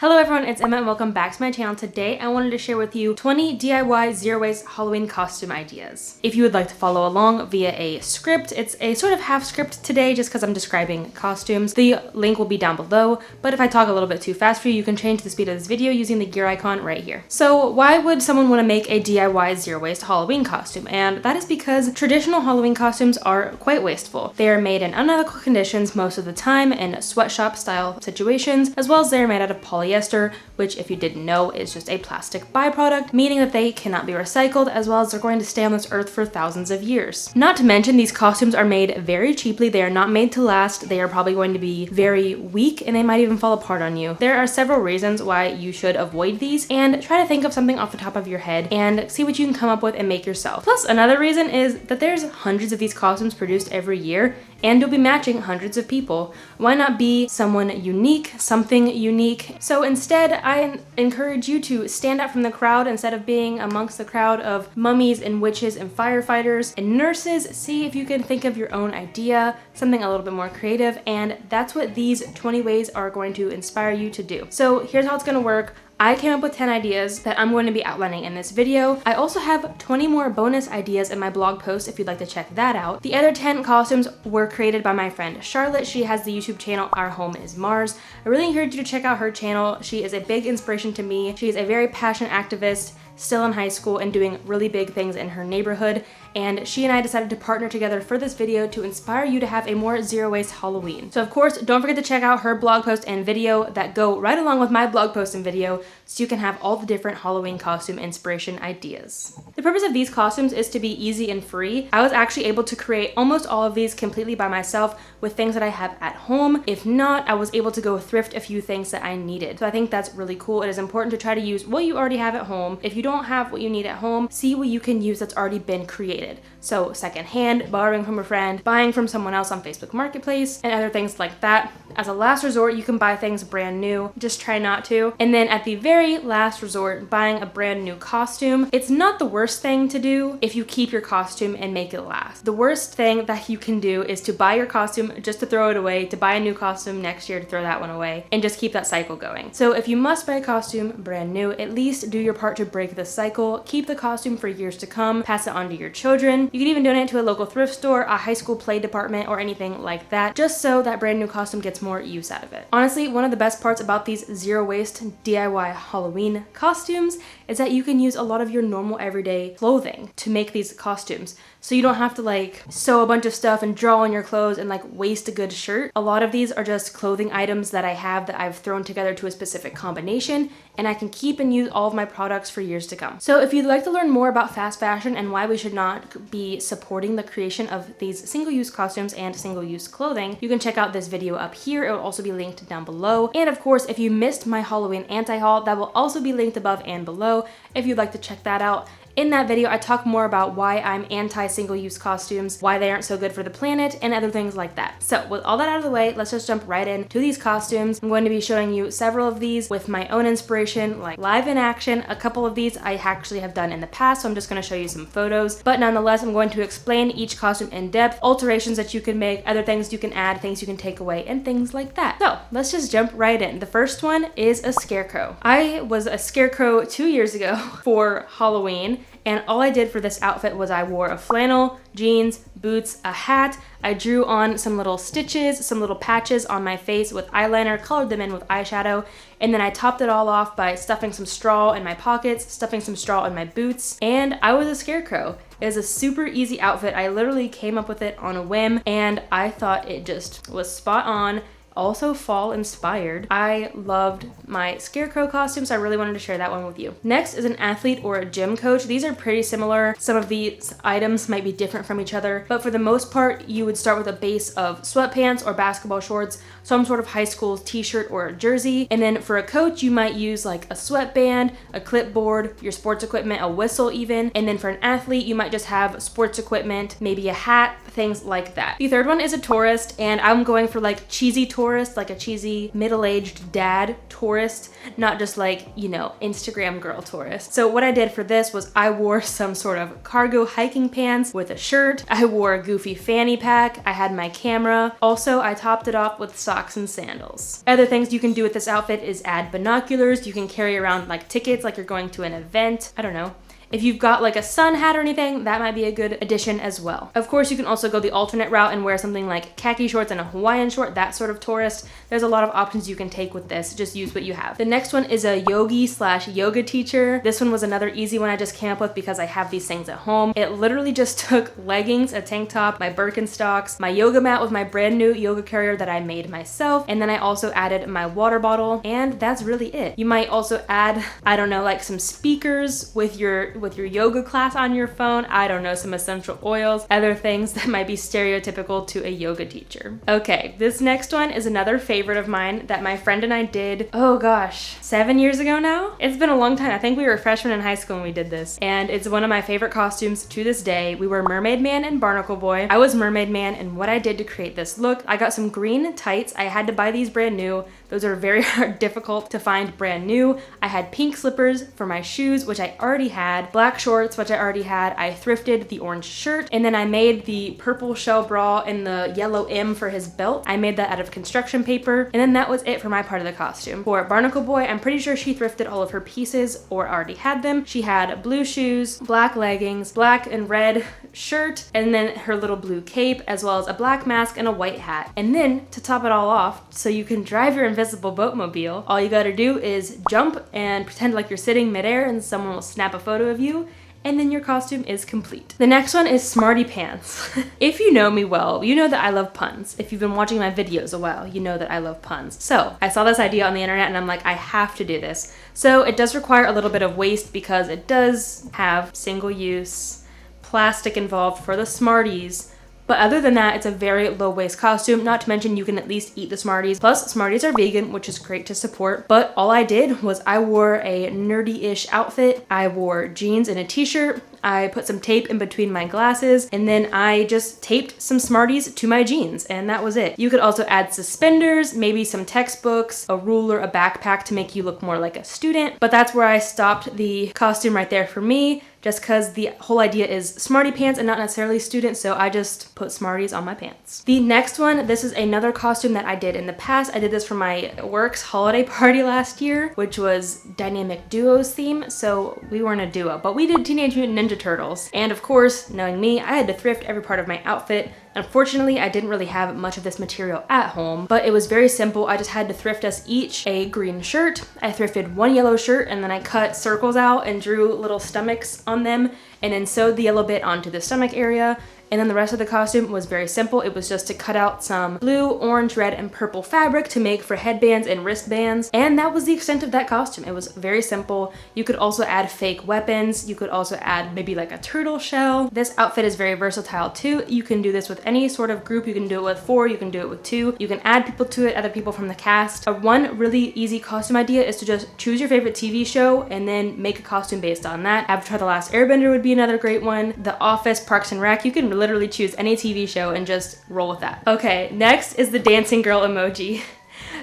Hello everyone, it's Emma and welcome back to my channel. Today I wanted to share with you 20 DIY zero waste Halloween costume ideas. If you would like to follow along via a script, it's a sort of half script today just because I'm describing costumes. The link will be down below, but if I talk a little bit too fast for you, you can change the speed of this video using the gear icon right here. So why would someone want to make a DIY zero waste Halloween costume? And that is because traditional Halloween costumes are quite wasteful. They are made in unethical conditions most of the time in sweatshop style situations, as well as they are made out of polyester, which if you didn't know is just a plastic byproduct, meaning that they cannot be recycled, as well as they're going to stay on this earth for thousands of years. Not to mention these costumes are made very cheaply. They are not made to last. They are probably going to be very weak and they might even fall apart on you. There are several reasons why you should avoid these, and try to think of something off the top of your head and see what you can come up with and make yourself. Plus, another reason is that there's hundreds of these costumes produced every year, and you'll be matching hundreds of people. Why not be someone unique, something unique? So instead, I encourage you to stand out from the crowd instead of being amongst the crowd of mummies and witches and firefighters and nurses. See if you can think of your own idea, something a little bit more creative, and that's what these 20 ways are going to inspire you to do. So here's how it's gonna work. I came up with 10 ideas that I'm going to be outlining in this video. I also have 20 more bonus ideas in my blog post if you'd like to check that out. The other 10 costumes were created by my friend Charlotte. She has the YouTube channel Our Home is Mars. I really encourage you to check out her channel. She is a big inspiration to me. She is a very passionate activist, still in high school and doing really big things in her neighborhood, and she and I decided to partner together for this video to inspire you to have a more zero waste Halloween. So of course, don't forget to check out her blog post and video that go right along with my blog post and video so you can have all the different Halloween costume inspiration ideas. The purpose of these costumes is to be easy and free. I was actually able to create almost all of these completely by myself with things that I have at home. If not, I was able to go thrift a few things that I needed. So I think that's really cool. It is important to try to use what you already have at home. If you don't have what you need at home, see what you can use that's already been created. So secondhand, borrowing from a friend, buying from someone else on Facebook Marketplace, and other things like that. As a last resort, you can buy things brand new. Just try not to. And then at the very last resort, buying a brand new costume. It's not the worst thing to do if you keep your costume and make it last. The worst thing that you can do is to buy your costume just to throw it away, to buy a new costume next year to throw that one away, and just keep that cycle going. So if you must buy a costume brand new, at least do your part to break the cycle. Keep the costume for years to come. Pass it on to your children. You can even donate it to a local thrift store, a high school play department, or anything like that, just so that brand new costume gets more use out of it. Honestly, one of the best parts about these zero waste DIY Halloween costumes is that you can use a lot of your normal everyday clothing to make these costumes. So you don't have to like sew a bunch of stuff and draw on your clothes and like waste a good shirt. A lot of these are just clothing items that I have that I've thrown together to a specific combination, and I can keep and use all of my products for years to come. So if you'd like to learn more about fast fashion and why we should not be supporting the creation of these single-use costumes and single-use clothing, you can check out this video up here. It will also be linked down below. And of course, if you missed my Halloween anti-haul, that will also be linked above and below if you'd like to check that out. In that video, I talk more about why I'm anti-single-use costumes, why they aren't so good for the planet, and other things like that. So with all that out of the way, let's just jump right into these costumes. I'm going to be showing you several of these with my own inspiration, like live in action. A couple of these I actually have done in the past, so I'm just going to show you some photos. But nonetheless, I'm going to explain each costume in depth, alterations that you can make, other things you can add, things you can take away, and things like that. So let's just jump right in. The first one is a scarecrow. I was a scarecrow 2 years ago for Halloween. And all I did for this outfit was I wore a flannel, jeans, boots, a hat. I drew on some little stitches, some little patches on my face with eyeliner, colored them in with eyeshadow, and then I topped it all off by stuffing some straw in my pockets, stuffing some straw in my boots, and I was a scarecrow. It was a super easy outfit. I literally came up with it on a whim, and I thought it just was spot on. Also fall inspired. I loved my scarecrow costume, so I really wanted to share that one with you. Next is an athlete or a gym coach. These are pretty similar. Some of these items might be different from each other, but for the most part, you would start with a base of sweatpants or basketball shorts, some sort of high school t-shirt or a jersey, and then for a coach, you might use like a sweatband, a clipboard, your sports equipment, a whistle even, and then for an athlete, you might just have sports equipment, maybe a hat, things like that. The third one is a tourist, and I'm going for like cheesy tourist, like a cheesy middle-aged dad tourist tourist, not just like, you know, Instagram girl tourist. So what I did for this was I wore some sort of cargo hiking pants with a shirt. I wore a goofy fanny pack. I had my camera. Also, I topped it off with socks and sandals. Other things you can do with this outfit is add binoculars. You can carry around like tickets like you're going to an event. I don't know. If you've got like a sun hat or anything, that might be a good addition as well. Of course, you can also go the alternate route and wear something like khaki shorts and a Hawaiian short, that sort of tourist. There's a lot of options you can take with this. Just use what you have. The next one is a yogi/yoga teacher. This one was another easy one I just came up with because I have these things at home. It literally just took leggings, a tank top, my Birkenstocks, my yoga mat with my brand new yoga carrier that I made myself, and then I also added my water bottle, and that's really it. You might also add, I don't know, like some speakers with your yoga class on your phone. I don't know, some essential oils, other things that might be stereotypical to a yoga teacher. Okay, this next one is another favorite of mine that my friend and I did, oh gosh, 7 years ago now? It's been a long time. I think we were freshmen in high school when we did this. And it's one of my favorite costumes to this day. We were Mermaid Man and Barnacle Boy. I was Mermaid Man, and what I did to create this look, I got some green tights. I had to buy these brand new. Those are very difficult to find brand new. I had pink slippers for my shoes, which I already had, black shorts, which I already had. I thrifted the orange shirt, and then I made the purple shell bra and the yellow M for his belt. I made that out of construction paper, and then that was it for my part of the costume. For Barnacle Boy, I'm pretty sure she thrifted all of her pieces or already had them. She had blue shoes, black leggings, black and red shirt, and then her little blue cape, as well as a black mask and a white hat. And then to top it all off, so you can drive your invisible boatmobile, all you gotta do is jump and pretend like you're sitting midair and someone will snap a photo of you, and then your costume is complete. The next one is Smarty Pants. If you know me well, you know that I love puns. If you've been watching my videos a while, you know that I love puns. So I saw this idea on the internet and I'm like, I have to do this. So it does require a little bit of waste because it does have single-use plastic involved for the Smarties. But other than that, it's a very low waste costume, not to mention you can at least eat the Smarties. Plus, Smarties are vegan, which is great to support. But all I did was I wore a nerdy-ish outfit. I wore jeans and a t-shirt. I put some tape in between my glasses, and then I just taped some Smarties to my jeans, and that was it. You could also add suspenders, maybe some textbooks, a ruler, a backpack to make you look more like a student. But that's where I stopped the costume right there for me, just because the whole idea is Smarty Pants and not necessarily student, so I just put Smarties on my pants. The next one, this is another costume that I did in the past. I did this for my work's holiday party last year, which was Dynamic Duos theme, so we weren't a duo, but we did Teenage Mutant Ninja Turtles. And of course, knowing me, I had to thrift every part of my outfit. Unfortunately, I didn't really have much of this material at home, but it was very simple. I just had to thrift us each a green shirt. I thrifted one yellow shirt, and then I cut circles out and drew little stomachs on them, and then sewed the yellow bit onto the stomach area. And then the rest of the costume was very simple. It was just to cut out some blue, orange, red, and purple fabric to make for headbands and wristbands. And that was the extent of that costume. It was very simple. You could also add fake weapons. You could also add maybe like a turtle shell. This outfit is very versatile too. You can do this with any sort of group. You can do it with 4, you can do it with 2. You can add people to it, other people from the cast. One really easy costume idea is to just choose your favorite TV show and then make a costume based on that. Avatar: The Last Airbender would be another great one. The Office, Parks and Rec. You can literally choose any TV show and just roll with that. Okay, next is the dancing girl emoji.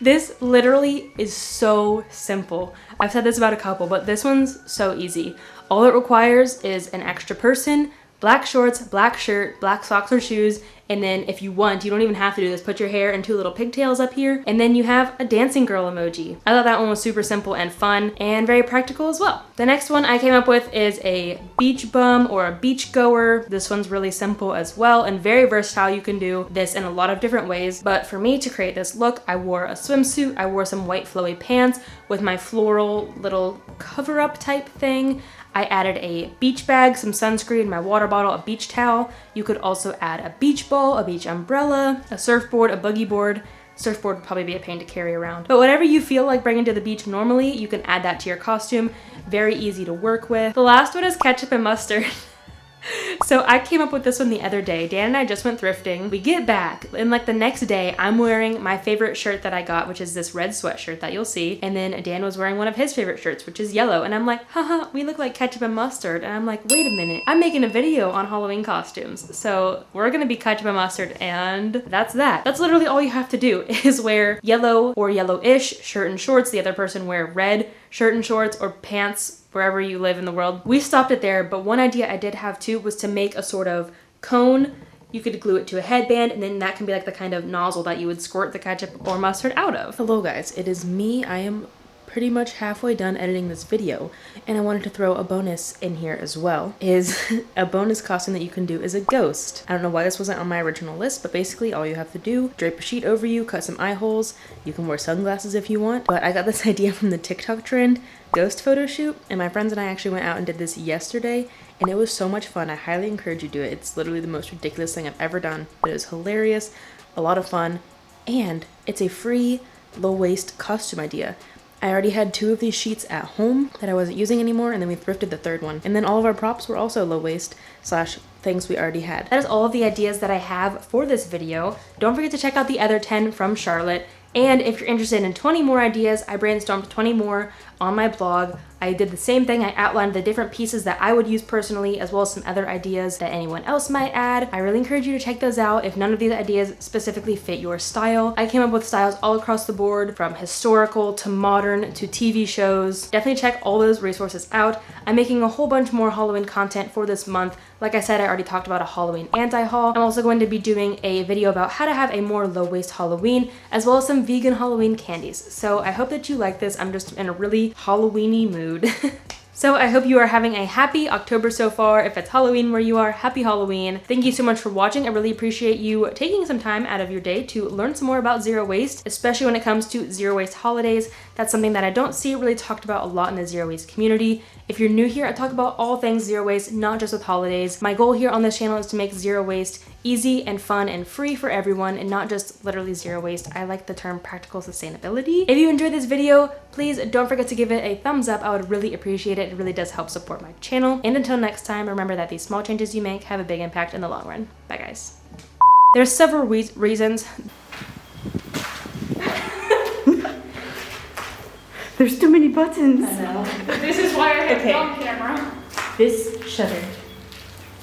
This literally is so simple. I've said this about a couple, but this one's so easy. All it requires is an extra person, black shorts, black shirt, black socks or shoes, and then if you want, you don't even have to do this, put your hair in 2 little pigtails up here, and then you have a dancing girl emoji. I thought that one was super simple and fun and very practical as well. The next one I came up with is a beach bum or a beach goer. This one's really simple as well and very versatile. You can do this in a lot of different ways, but for me to create this look, I wore a swimsuit, I wore some white flowy pants with my floral little cover-up type thing. I added a beach bag, some sunscreen, my water bottle, a beach towel. You could also add a beach ball, a beach umbrella, a surfboard, a boogie board. Surfboard would probably be a pain to carry around. But whatever you feel like bringing to the beach normally, you can add that to your costume. Very easy to work with. The last one is ketchup and mustard. So I came up with this one the other day. Dan and I just went thrifting. We get back and like the next day I'm wearing my favorite shirt that I got, which is this red sweatshirt that you'll see. And then Dan was wearing one of his favorite shirts, which is yellow. And I'm like, haha, we look like ketchup and mustard. And I'm like, wait a minute, I'm making a video on Halloween costumes. So we're gonna be ketchup and mustard, and that's that. That's literally all you have to do is wear yellow or yellowish shirt and shorts. The other person wear red shirt and shorts or pants wherever you live in the world. We stopped it there, but one idea I did have too was to make a sort of cone. You could glue it to a headband, and then that can be like the kind of nozzle that you would squirt the ketchup or mustard out of. Hello guys, it is me. I am pretty much halfway done editing this video, and I wanted to throw a bonus in here as well. A bonus costume that you can do is a ghost. I don't know why this wasn't on my original list, but basically all you have to do, drape a sheet over you, cut some eye holes. You can wear sunglasses if you want, but I got this idea from the TikTok trend, ghost photo shoot, and my friends and I actually went out and did this yesterday, and it was so much fun. I highly encourage you to do it. It's literally the most ridiculous thing I've ever done, but it was hilarious, a lot of fun, and it's a free low-waist costume idea. I already had 2 of these sheets at home that I wasn't using anymore, and then we thrifted the 3rd one. And then all of our props were also low waist / things we already had. That is all of the ideas that I have for this video. Don't forget to check out the other 10 from Charlotte. And if you're interested in 20 more ideas, I brainstormed 20 more on my blog. I did the same thing. I outlined the different pieces that I would use personally, as well as some other ideas that anyone else might add. I really encourage you to check those out if none of these ideas specifically fit your style. I came up with styles all across the board, from historical to modern to TV shows. Definitely check all those resources out. I'm making a whole bunch more Halloween content for this month. Like I said, I already talked about a Halloween anti-haul. I'm also going to be doing a video about how to have a more low-waist Halloween, as well as some vegan Halloween candies. So I hope that you like this. I'm just in a really Halloween-y mood. So I hope you are having a happy October so far. If it's Halloween where you are, happy Halloween. Thank you so much for watching. I really appreciate you taking some time out of your day to learn some more about zero waste, especially when it comes to zero waste holidays. That's something that I don't see really talked about a lot in the zero waste community. If you're new here, I talk about all things zero waste, not just with holidays. My goal here on this channel is to make zero waste easy and fun and free for everyone, and not just literally zero waste. I like the term practical sustainability. If you enjoyed this video, please don't forget to give it a thumbs up. I would really appreciate it. It really does help support my channel. And until next time, remember that these small changes you make have a big impact in the long run. Bye guys. There's several reasons. There's too many buttons. I know. This is why I have film camera. This shutter.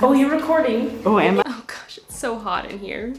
Oh, you're recording? Oh, am I? Oh gosh, it's so hot in here.